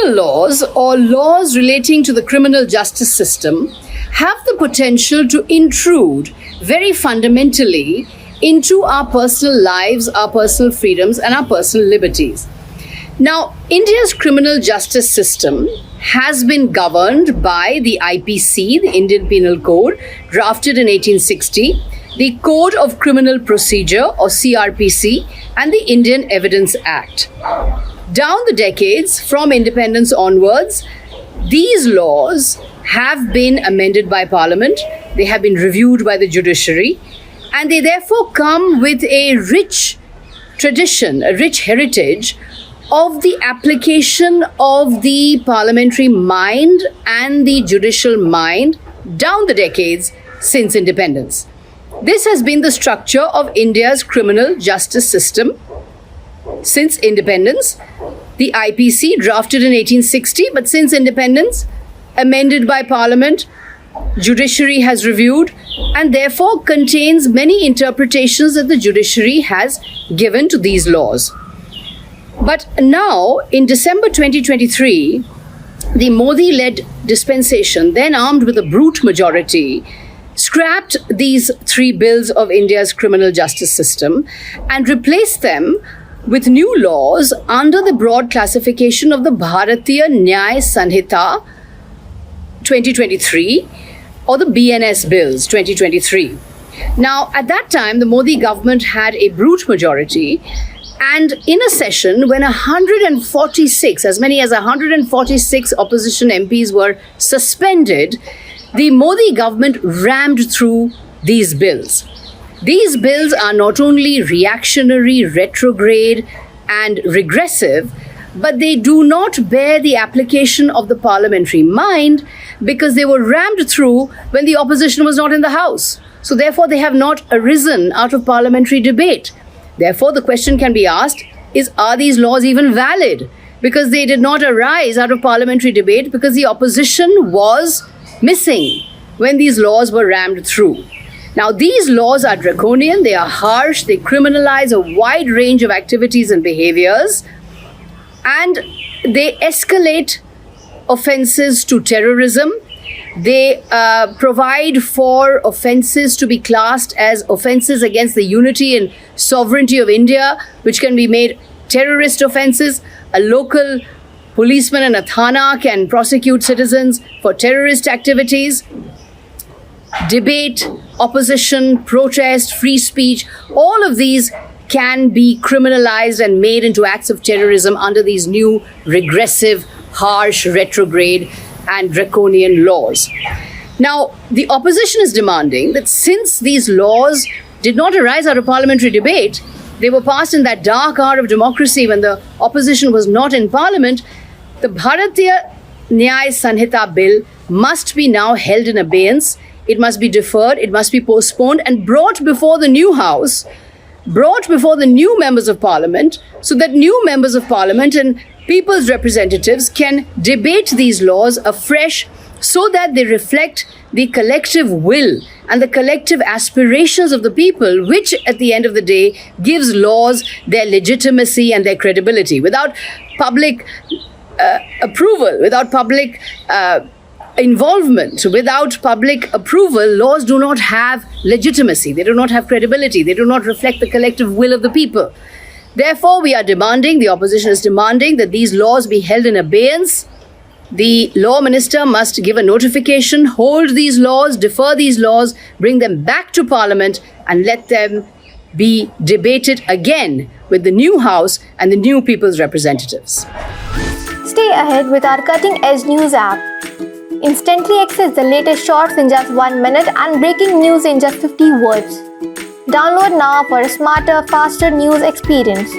criminal laws or laws relating to the criminal justice system have the potential to intrude very fundamentally into our personal lives, our personal freedoms, and our personal liberties. Now, India's criminal justice system has been governed by the IPC, the Indian Penal Code, drafted in 1860, the Code of Criminal Procedure, or CRPC, and the Indian Evidence Act. Down the decades, from independence onwards, these laws have been amended by Parliament, they have been reviewed by the judiciary, and they therefore come with a rich tradition, a rich heritage of the application of the parliamentary mind and the judicial mind down the decades since independence. This has been the structure of India's criminal justice system since independence. The IPC, drafted in 1860, but since independence, amended by Parliament, judiciary has reviewed, and therefore contains many interpretations that the judiciary has given to these laws. But now, in December 2023, the Modi-led dispensation, then armed with a brute majority, scrapped these three bills of India's criminal justice system and replaced them with new laws under the broad classification of the Bharatiya Nyay Sanhita 2023, or the BNS Bills 2023. Now, at that time, the Modi government had a brute majority, and in a session when 146, as many as 146 opposition MPs were suspended, the Modi government rammed through these bills. These bills are not only reactionary, retrograde, and regressive, but they do not bear the application of the parliamentary mind because they were rammed through when the opposition was not in the House. So therefore, they have not arisen out of parliamentary debate. Therefore, the question can be asked is, are these laws even valid? Because they did not arise out of parliamentary debate because the opposition was missing when these laws were rammed through. Now, these laws are draconian, they are harsh, they criminalize a wide range of activities and behaviors, and they escalate offenses to terrorism. They provide for offenses to be classed as offenses against the unity and sovereignty of India, which can be made terrorist offenses. A local policeman in a thana can prosecute citizens for terrorist activities. Debate, opposition, protest, free speech, all of these can be criminalized and made into acts of terrorism under these new regressive, harsh, retrograde, and draconian laws. Now, the opposition is demanding that since these laws did not arise out of parliamentary debate, they were passed in that dark hour of democracy when the opposition was not in parliament, the Bharatiya Nyay Sanhita Bill must be now held in abeyance. It must be deferred, it must be postponed and brought before the new House, brought before the new members of parliament, so that new members of parliament and people's representatives can debate these laws afresh so that they reflect the collective will and the collective aspirations of the people, which at the end of the day gives laws their legitimacy and their credibility. Without public approval, without public involvement, without public approval, laws do not have legitimacy, they do not have credibility, they do not reflect the collective will of the people. Therefore, we are demanding, the opposition is demanding, that these laws be held in abeyance. The law minister must give a notification, hold these laws, defer these laws, bring them back to parliament and let them be debated again with the new House and the new people's representatives. Stay ahead with our Cutting Edge News app. Instantly access the latest shorts in just 1 minute and breaking news in just 50 words. Download now for a smarter, faster news experience.